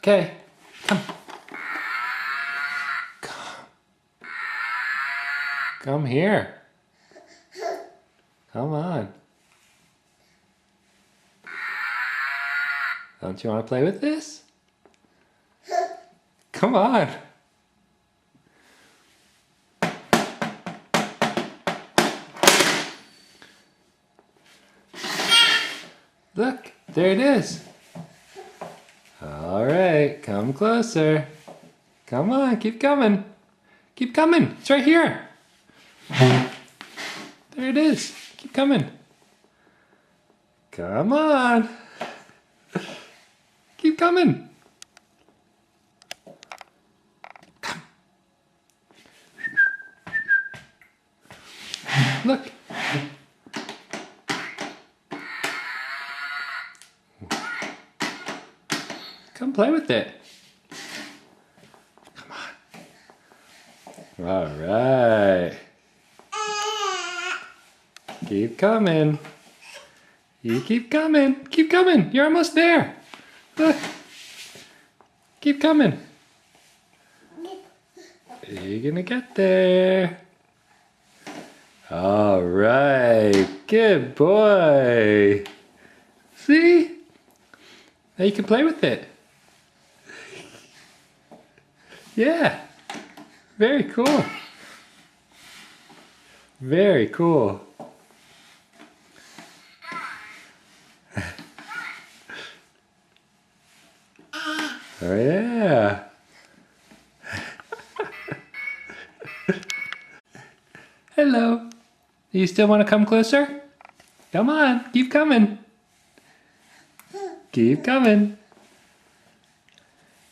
Okay, come. Come here. Come on. Don't you want to play with this? Come on. Look, there it is. All right, come closer. Come on, keep coming. Keep coming. It's right here. There it is. Keep coming. Come on. Keep coming. Come. Look. Come play with it. Come on. All right. Keep coming. You keep coming. Keep coming. You're almost there. Look. Keep coming. You're gonna get there. All right. Good boy. See? Now you can play with it. Yeah. Very cool. Very cool. Oh yeah. Hello. You still want to come closer? Come on, keep coming. Keep coming.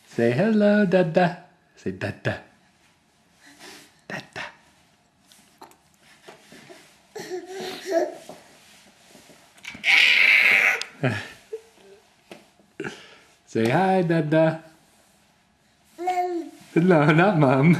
Say hello, Dada. Say Dada. Dada. Say hi, Dada. Mom. No, not Mom.